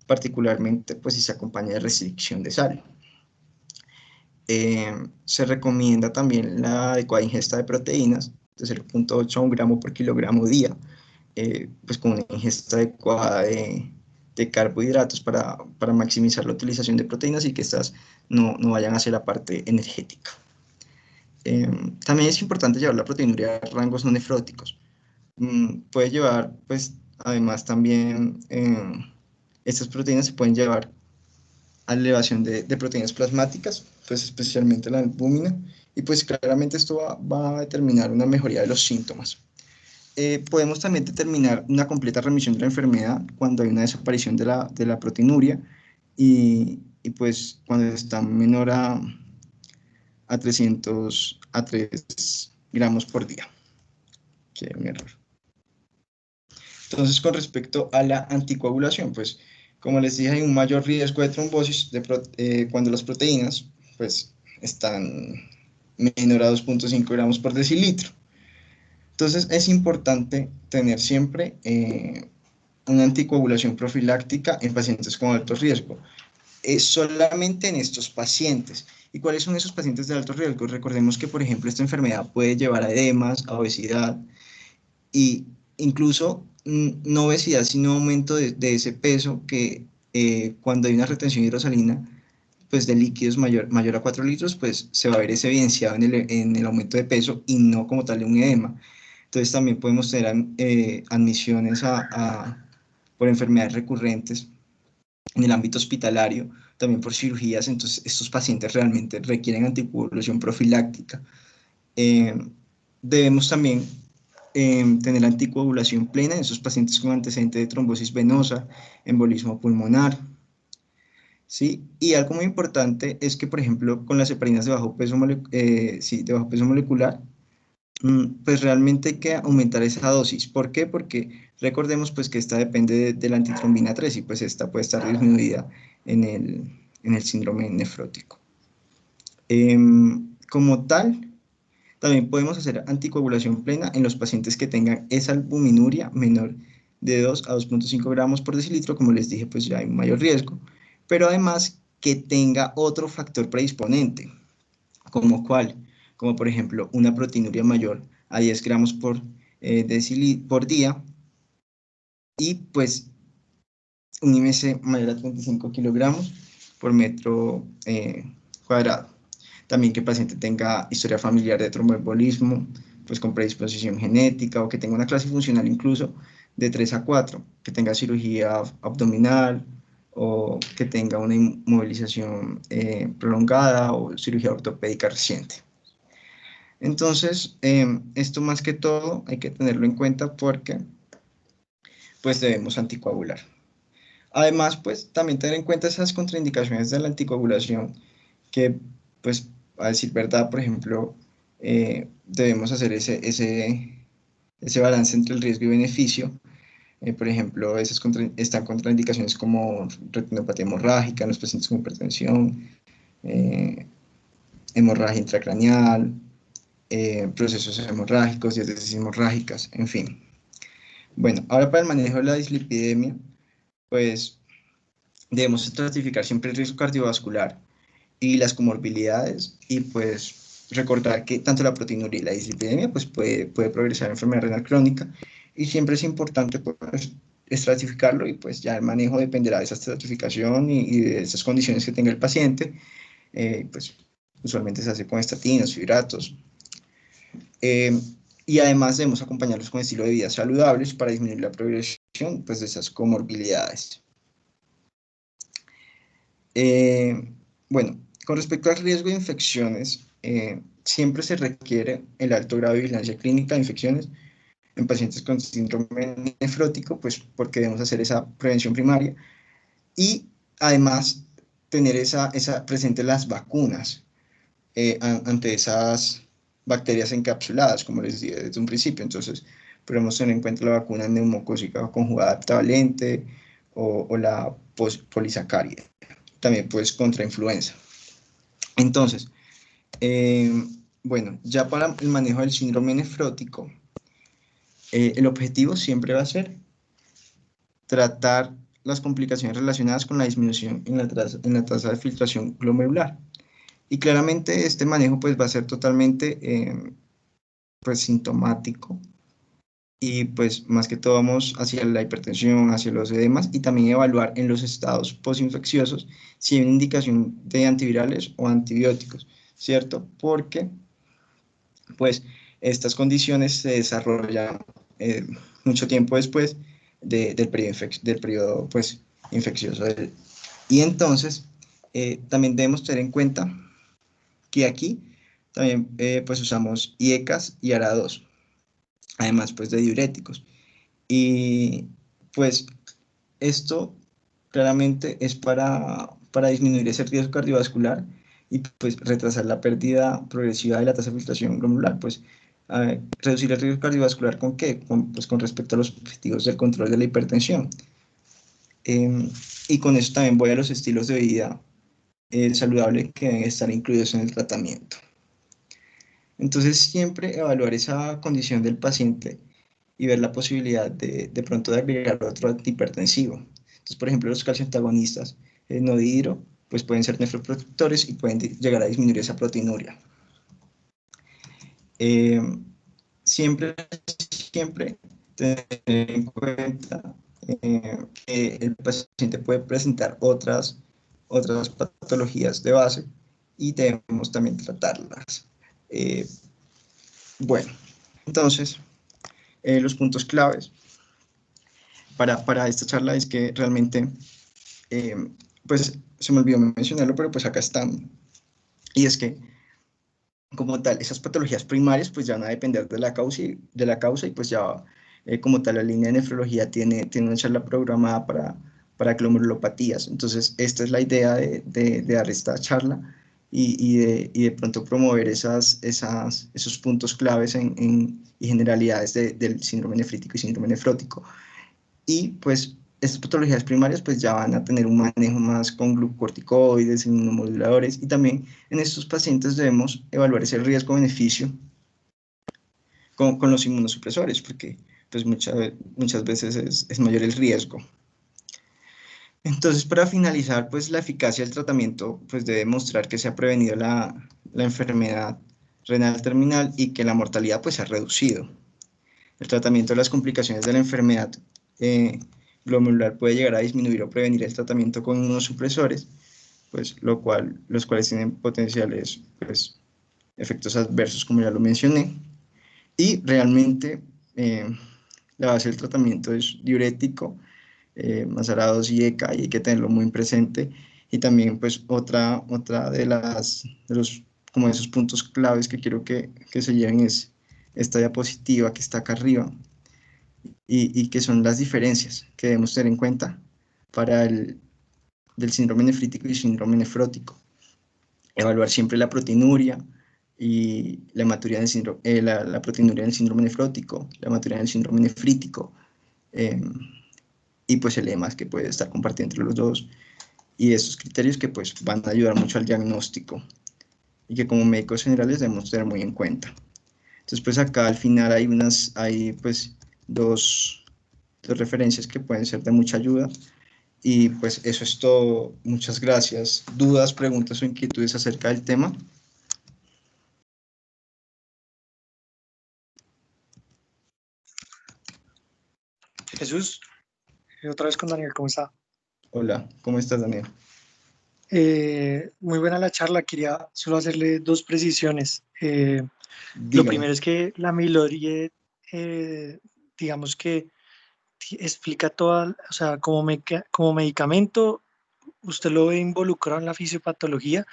particularmente pues si se acompaña de restricción de sal. Se recomienda también la adecuada ingesta de proteínas, de 0.8 a 1 gramo por kilogramo día, pues con una ingesta adecuada de carbohidratos para maximizar la utilización de proteínas y que estas no vayan hacia la parte energética. También es importante llevar la proteinuria a rangos no nefróticos. Puede llevar, pues, además también estas proteínas se pueden llevar a elevación de proteínas plasmáticas, pues especialmente la albúmina, y pues claramente esto va a determinar una mejoría de los síntomas. Podemos también determinar una completa remisión de la enfermedad cuando hay una desaparición de la proteinuria y pues cuando está menor a 3 gramos por día. Aquí hay un error. Entonces, con respecto a la anticoagulación, pues, como les dije, hay un mayor riesgo de trombosis cuando las proteínas, pues, están menor a 2.5 gramos por decilitro. Entonces, es importante tener siempre una anticoagulación profiláctica en pacientes con alto riesgo. Solamente en estos pacientes. ¿Y cuáles son esos pacientes de alto riesgo? Recordemos que, por ejemplo, esta enfermedad puede llevar a edemas, a obesidad, y incluso no obesidad, sino aumento de ese peso que cuando hay una retención hidrosalina pues de líquidos mayor a 4 litros, pues se va a ver ese evidenciado en el aumento de peso y no como tal de un edema. Entonces también podemos tener admisiones por enfermedades recurrentes en el ámbito hospitalario, también por cirugías. Entonces estos pacientes realmente requieren anticoagulación profiláctica. Debemos también tener anticoagulación plena en esos pacientes con antecedente de trombosis venosa, embolismo pulmonar, ¿sí? Y algo muy importante es que, por ejemplo, con las heparinas de bajo peso, de bajo peso molecular, pues realmente hay que aumentar esa dosis. ¿Por qué? Porque recordemos pues que esta depende de la antitrombina 3 y pues esta puede estar disminuida en el síndrome nefrótico. Como tal, también podemos hacer anticoagulación plena en los pacientes que tengan esa albuminuria menor de 2 a 2.5 gramos por decilitro. Como les dije, pues ya hay un mayor riesgo, pero además que tenga otro factor predisponente, como cuál, como por ejemplo una proteinuria mayor a 10 gramos por día, y pues un IMC mayor a 35 kilogramos por metro cuadrado. También que el paciente tenga historia familiar de tromboembolismo, pues con predisposición genética, o que tenga una clase funcional incluso de 3 a 4, que tenga cirugía abdominal, o que tenga una inmovilización prolongada o cirugía ortopédica reciente. Entonces, esto más que todo hay que tenerlo en cuenta porque pues debemos anticoagular. Además, pues también tener en cuenta esas contraindicaciones de la anticoagulación que, pues, a decir verdad, por ejemplo, debemos hacer ese balance entre el riesgo y beneficio. Por ejemplo, están contraindicaciones como retinopatía hemorrágica en los pacientes con hipertensión, hemorragia intracraneal, procesos hemorrágicos, diátesis hemorrágicas, en fin. Bueno, ahora para el manejo de la dislipidemia, pues debemos estratificar siempre el riesgo cardiovascular y las comorbilidades, y pues recordar que tanto la proteinuria y la dislipidemia pues puede progresar en enfermedad renal crónica, y siempre es importante pues estratificarlo, y pues ya el manejo dependerá de esa estratificación y de esas condiciones que tenga el paciente. Pues usualmente se hace con estatinas, fibratos, y además debemos acompañarlos con estilo de vida saludables para disminuir la progresión pues, de esas comorbilidades. Bueno, con respecto al riesgo de infecciones, siempre se requiere el alto grado de vigilancia clínica de infecciones en pacientes con síndrome nefrótico, pues porque debemos hacer esa prevención primaria, y además tener presente las vacunas ante esas bacterias encapsuladas, como les dije desde un principio. Entonces, podemos tener en cuenta la vacuna neumocócica conjugada heptavalente o la polisacárida, también pues contra influenza. Entonces, bueno, ya para el manejo del síndrome nefrótico, el objetivo siempre va a ser tratar las complicaciones relacionadas con la disminución en la tasa de filtración glomerular. Y claramente este manejo pues va a ser totalmente pues sintomático, y pues más que todo vamos hacia la hipertensión, hacia los edemas, y también evaluar en los estados postinfecciosos si hay una indicación de antivirales o antibióticos, ¿cierto? Porque pues estas condiciones se desarrollan mucho tiempo después del periodo pues, infeccioso. Y entonces también debemos tener en cuenta que aquí también pues usamos IECAS y ARA2, además pues de diuréticos. Y pues esto claramente es para disminuir ese riesgo cardiovascular y pues retrasar la pérdida progresiva de la tasa de filtración glomerular. Pues reducir el riesgo cardiovascular ¿con qué? Pues con respecto a los objetivos del control de la hipertensión. Y con eso también voy a los estilos de vida saludable que deben estar incluidos en el tratamiento. Entonces, siempre evaluar esa condición del paciente y ver la posibilidad de pronto de agregar otro antihipertensivo. Entonces, por ejemplo, los calcioantagonistas no dihidro, pues pueden ser nefroprotectores y pueden llegar a disminuir esa proteinuria. Eh, siempre, siempre tener en cuenta que el paciente puede presentar otras patologías de base y debemos también tratarlas. Bueno, entonces, los puntos claves para esta charla es que realmente, pues se me olvidó mencionarlo, pero pues acá están. Y es que, como tal, esas patologías primarias pues ya van a depender de la causa y pues ya como tal la línea de nefrología tiene una charla programada para glomerulopatías. Entonces, esta es la idea de dar esta charla y de pronto promover esos puntos claves y generalidades del síndrome nefrítico y síndrome nefrótico. Y pues estas patologías primarias pues ya van a tener un manejo más con glucocorticoides, inmunomoduladores, y también en estos pacientes debemos evaluar ese riesgo-beneficio con los inmunosupresores, porque pues muchas veces es mayor el riesgo. Entonces, para finalizar, pues la eficacia del tratamiento pues debe mostrar que se ha prevenido la enfermedad renal terminal y que la mortalidad pues se ha reducido. El tratamiento de las complicaciones de la enfermedad glomerular puede llegar a disminuir o prevenir el tratamiento con inmunosupresores, pues los cuales tienen potenciales pues, efectos adversos, como ya lo mencioné. Y realmente la base del tratamiento es diurético, Mazarados y ECA, y hay que tenerlo muy presente. Y también pues otra de los como esos puntos claves que quiero que se lleven es esta diapositiva que está acá arriba, y que son las diferencias que debemos tener en cuenta para del síndrome nefrítico y síndrome nefrótico. Evaluar siempre la proteinuria y la hematuria del síndrome, la proteinuria del síndrome nefrótico, la hematuria del síndrome nefrítico, y pues el EMAS que puede estar compartido entre los dos, y esos criterios que pues van a ayudar mucho al diagnóstico y que como médicos generales debemos tener muy en cuenta. Entonces pues acá al final hay pues dos referencias que pueden ser de mucha ayuda. Y pues eso es todo. Muchas gracias. ¿Dudas, preguntas o inquietudes acerca del tema? Jesús, otra vez con Daniel, ¿cómo está? Hola, ¿cómo estás, Daniel? Muy buena la charla, quería solo hacerle dos precisiones. Lo Dígame. primero es que la amiloide, digamos que explica toda, o sea, como medicamento, usted lo ve involucrado en la fisiopatología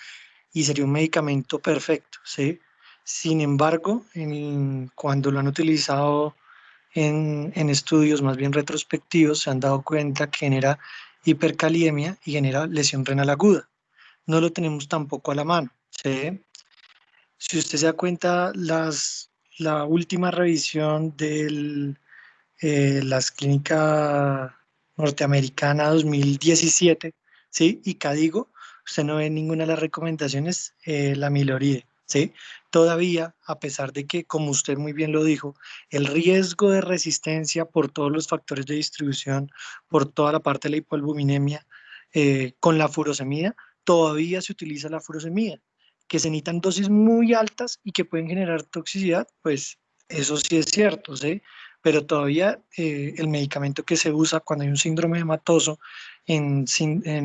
y sería un medicamento perfecto, ¿sí? Sin embargo, cuando lo han utilizado en estudios más bien retrospectivos, se han dado cuenta que genera hipercaliemia y genera lesión renal aguda. No lo tenemos tampoco a la mano, ¿sí? Si usted se da cuenta, la última revisión de las clínicas norteamericana 2017, ¿sí? Y CADIGO, usted no ve ninguna de las recomendaciones la miloride, ¿sí? Todavía, a pesar de que, como usted muy bien lo dijo, el riesgo de resistencia por todos los factores de distribución, por toda la parte de la hipoalbuminemia, con la furosemida, todavía se utiliza la furosemida, que se necesitan dosis muy altas y que pueden generar toxicidad, pues eso sí es cierto, ¿sí? Pero todavía el medicamento que se usa cuando hay un síndrome hematoso en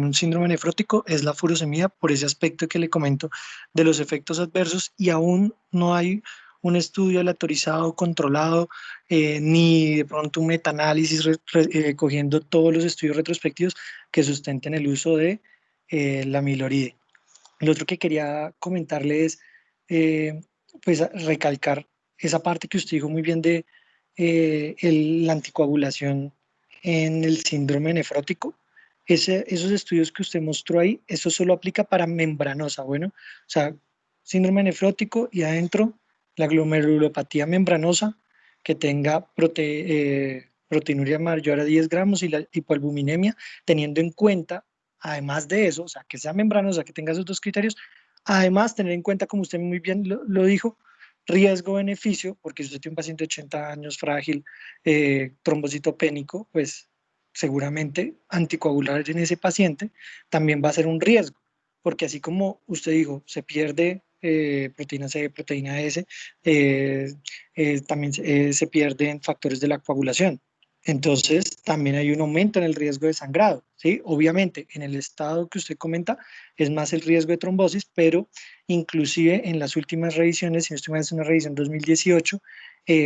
un síndrome nefrótico es la furosemida, por ese aspecto que le comento de los efectos adversos, y aún no hay un estudio aleatorizado, controlado, ni de pronto un metaanálisis cogiendo todos los estudios retrospectivos que sustenten el uso de la miloride. Lo otro que quería comentarle es, eh, pues, recalcar esa parte que usted dijo muy bien de la anticoagulación en el síndrome nefrótico. Esos estudios que usted mostró ahí, eso solo aplica para membranosa, bueno, o sea, síndrome nefrótico y adentro la glomerulopatía membranosa, que tenga proteinuria mayor a 10 gramos y la hipoalbuminemia, teniendo en cuenta, además de eso, o sea, que sea membranosa, que tenga esos dos criterios, además tener en cuenta, como usted muy bien lo dijo, riesgo-beneficio, porque si usted tiene un paciente de 80 años frágil, trombocitopénico, pues seguramente anticoagular en ese paciente también va a ser un riesgo, porque así como usted dijo, se pierde proteína C, proteína S, también se pierden factores de la coagulación. Entonces, también hay un aumento en el riesgo de sangrado, ¿sí? Obviamente, en el estado que usted comenta, es más el riesgo de trombosis, pero inclusive en las últimas revisiones, si no estoy mal, es una revisión 2018,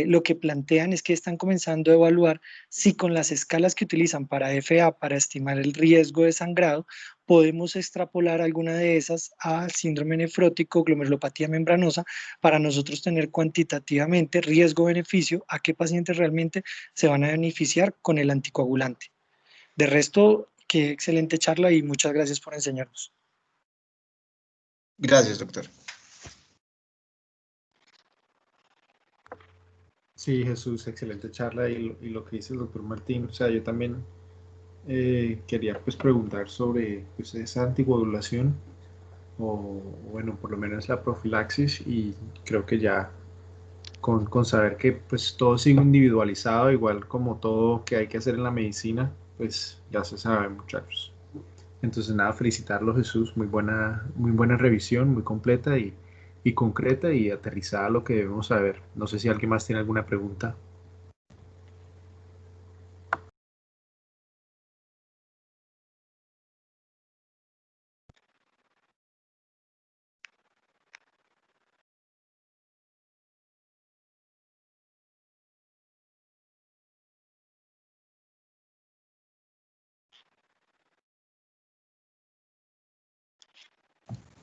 lo que plantean es que están comenzando a evaluar si con las escalas que utilizan para FA, para estimar el riesgo de sangrado, podemos extrapolar alguna de esas al síndrome nefrótico, glomerulopatía membranosa, para nosotros tener cuantitativamente riesgo-beneficio a qué pacientes realmente se van a beneficiar con el anticoagulante. De resto, qué excelente charla y muchas gracias por enseñarnos. Gracias, doctor. Sí, Jesús, excelente charla y lo que dice el doctor Martín. O sea, yo también quería pues preguntar sobre pues, esa anticoagulación o bueno, por lo menos la profilaxis y creo que ya con saber que pues todo sigue individualizado, igual como todo que hay que hacer en la medicina, pues ya se sabe, muchachos. Entonces nada, felicitarlo Jesús, muy buena revisión, muy completa y concreta y aterrizada a lo que debemos saber. No sé si alguien más tiene alguna pregunta.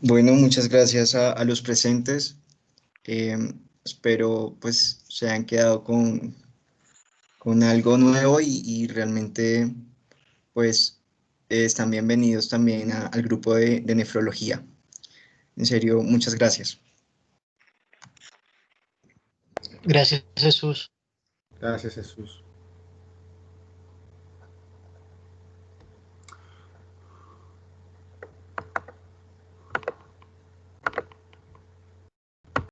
Bueno, muchas gracias a los presentes. Espero pues se hayan quedado con algo nuevo y realmente pues están bienvenidos también al grupo de nefrología. En serio, muchas gracias. Gracias, Jesús. Gracias Jesús.